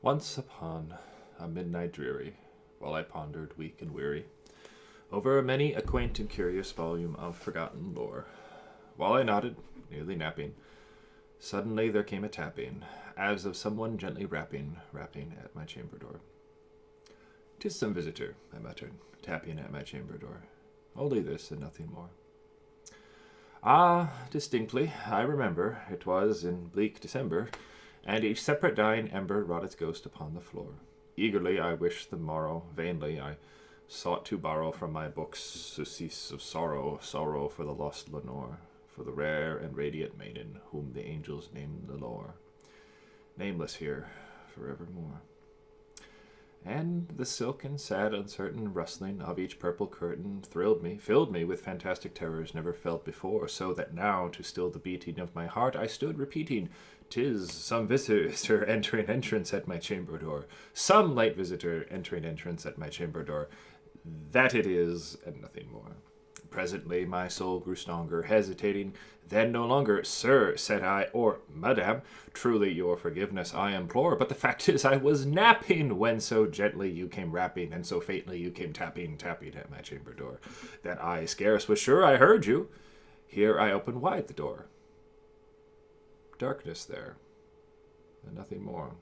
Once upon a midnight dreary, while I pondered, weak and weary, over many a quaint and curious volume of forgotten lore, while I nodded, nearly napping, suddenly there came a tapping, as of someone gently rapping at my chamber door. "'Tis some visitor," I muttered, tapping at my chamber door. "Only this and nothing more." Ah, distinctly, I remember, it was in bleak December, and each separate dying ember wrought its ghost upon the floor. Eagerly I wished the morrow, vainly I sought to borrow from my books surcease of sorrow, sorrow for the lost Lenore, for the rare and radiant maiden whom the angels named Lenore, nameless here forevermore. And the silken, sad, uncertain rustling of each purple curtain thrilled me, filled me with fantastic terrors never felt before, so that now, to still the beating of my heart, I stood repeating, "'Tis some visitor entering entrance at my chamber door, some light visitor entering entrance at my chamber door. That it is, and nothing more." Presently my soul grew stronger, hesitating, then no longer. "Sir," said I, or "Madam, truly your forgiveness I implore, but the fact is I was napping when so gently you came rapping, and so faintly you came tapping at my chamber door, that I scarce was sure I heard you. Here I opened wide the door. Darkness there, and nothing more.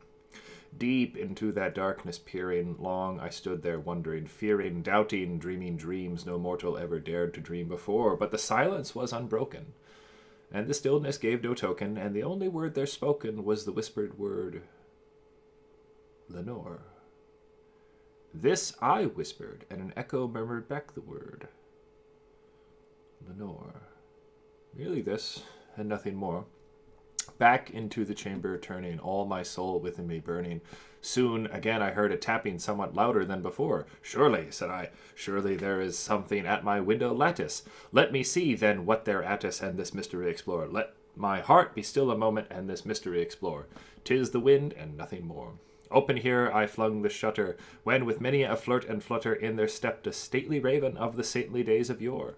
Deep into that darkness peering, long I stood there wondering, fearing, doubting, dreaming dreams no mortal ever dared to dream before. But the silence was unbroken, and the stillness gave no token, and the only word there spoken was the whispered word, "Lenore." This I whispered, and an echo murmured back the word, "Lenore." Merely this, and nothing more. Back into the chamber turning, all my soul within me burning. Soon again I heard a tapping somewhat louder than before. "Surely," said I, "surely there is something at my window lattice. Let me see, then, what there at us, and this mystery explore. Let my heart be still a moment, and this mystery explore. 'Tis the wind, and nothing more." Open here I flung the shutter, when with many a flirt and flutter in there stepped a stately raven of the saintly days of yore.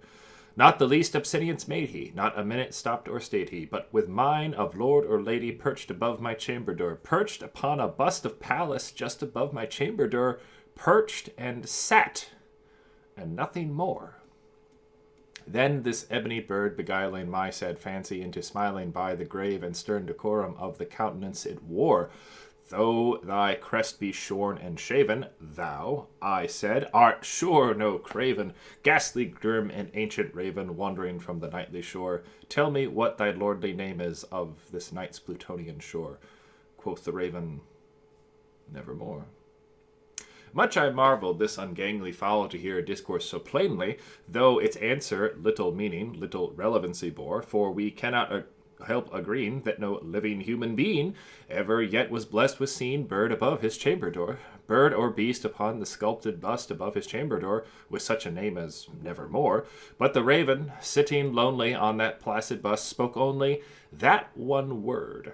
Not the least obsedience made he, not a minute stopped or stayed he, but with mine of lord or lady perched above my chamber door, perched upon a bust of Pallas just above my chamber door, perched and sat, and nothing more. Then this ebony bird, beguiling my sad fancy into smiling by the grave and stern decorum of the countenance it wore, "Though thy crest be shorn and shaven, thou," I said, "art sure no craven, ghastly, grim, and ancient raven, wandering from the nightly shore. Tell me what thy lordly name is of this night's Plutonian shore." Quoth the raven, "Nevermore." Much I marveled this ungainly fowl to hear a discourse so plainly, though its answer little meaning, little relevancy bore, for we cannot help agreeing that no living human being ever yet was blessed with seeing bird above his chamber door, bird or beast upon the sculpted bust above his chamber door, with such a name as Nevermore. But the raven, sitting lonely on that placid bust, spoke only that one word,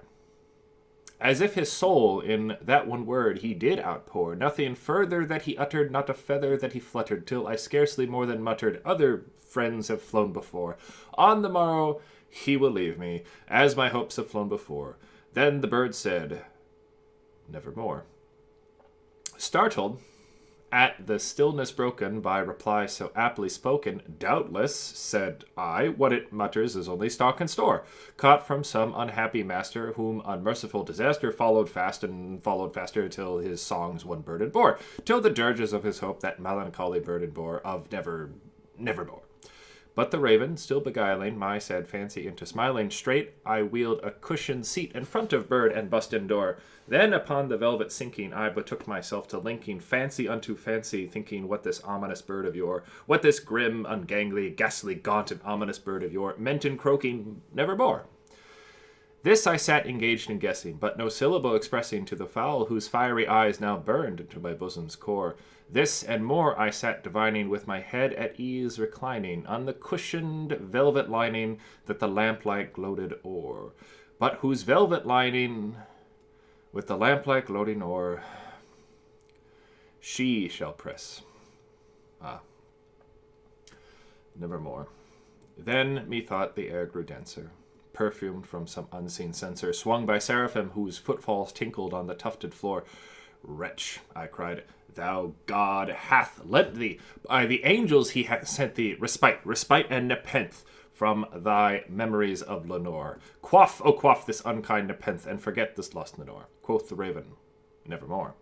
as if his soul in that one word he did outpour. Nothing further that he uttered, not a feather that he fluttered, till I scarcely more than muttered, "Other friends have flown before. On the morrow he will leave me, as my hopes have flown before." Then the bird said, "Nevermore." Startled at the stillness broken by reply so aptly spoken, "Doubtless," said I, "what it mutters is only stock and store, caught from some unhappy master, whom unmerciful disaster followed fast and followed faster, till his songs one burden bore, till the dirges of his hope that melancholy burden bore of nevermore." But the raven, still beguiling my sad fancy into smiling, straight I wheeled a cushioned seat in front of bird and bust and door. Then upon the velvet sinking, I betook myself to linking fancy unto fancy, thinking what this ominous bird of yore, what this grim, ungangly, ghastly, gaunt, and ominous bird of yore meant in croaking "Nevermore." This I sat engaged in guessing, but no syllable expressing to the fowl whose fiery eyes now burned into my bosom's core. This and more I sat divining, with my head at ease reclining on the cushioned velvet lining that the lamplight gloated o'er, but whose velvet lining, with the lamplight gloating o'er, she shall press. Ah, nevermore. Then methought the air grew denser, perfumed from some unseen censer, swung by seraphim whose footfalls tinkled on the tufted floor. Wretch, I cried, thou God hath lent thee, by the angels he hath sent thee, respite and nepenthe from thy memories of Lenore. Quaff, O quaff this unkind nepenthe, and forget this lost Lenore. Quoth the raven, nevermore.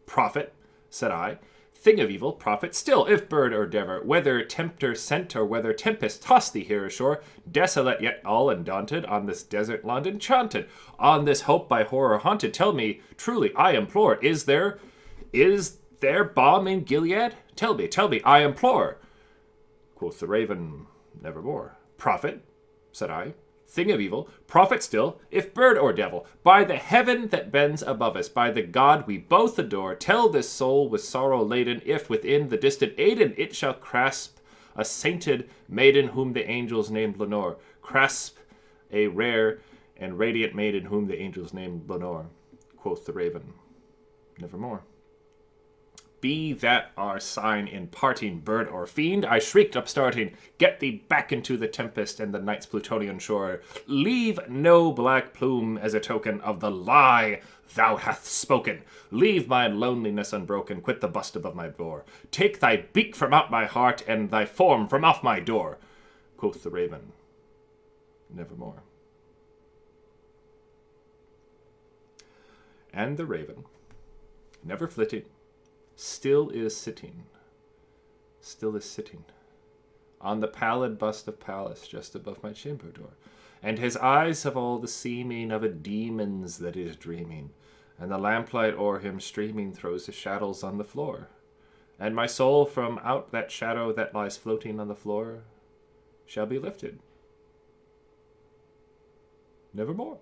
Prophet, said I, thing of evil, prophet still, if bird or dever, whether tempter sent or whether tempest tossed thee here ashore, desolate yet all undaunted, on this desert land enchanted, on this hope by horror haunted, tell me, truly, I implore, is there balm in Gilead? Tell me, I implore. Quoth the raven, nevermore. Prophet, said I, thing of evil, prophet still, if bird or devil, by the heaven that bends above us, by the God we both adore, tell this soul with sorrow laden, if within the distant Aidenn it shall grasp a sainted maiden whom the angels named Lenore, grasp a rare and radiant maiden whom the angels named Lenore. Quoth the raven, nevermore. Be that our sign in parting, bird or fiend, I shrieked upstarting, get thee back into the tempest and the night's Plutonian shore. Leave no black plume as a token of the lie thou hast spoken. Leave my loneliness unbroken, quit the bust above my door. Take thy beak from out my heart and thy form from off my door. Quoth the raven, nevermore. And the raven, never flitting, still is sitting on the pallid bust of Pallas just above my chamber door, and his eyes have all the seeming of a demon's that is dreaming, and the lamplight o'er him streaming throws his shadows on the floor, and my soul from out that shadow that lies floating on the floor shall be lifted nevermore.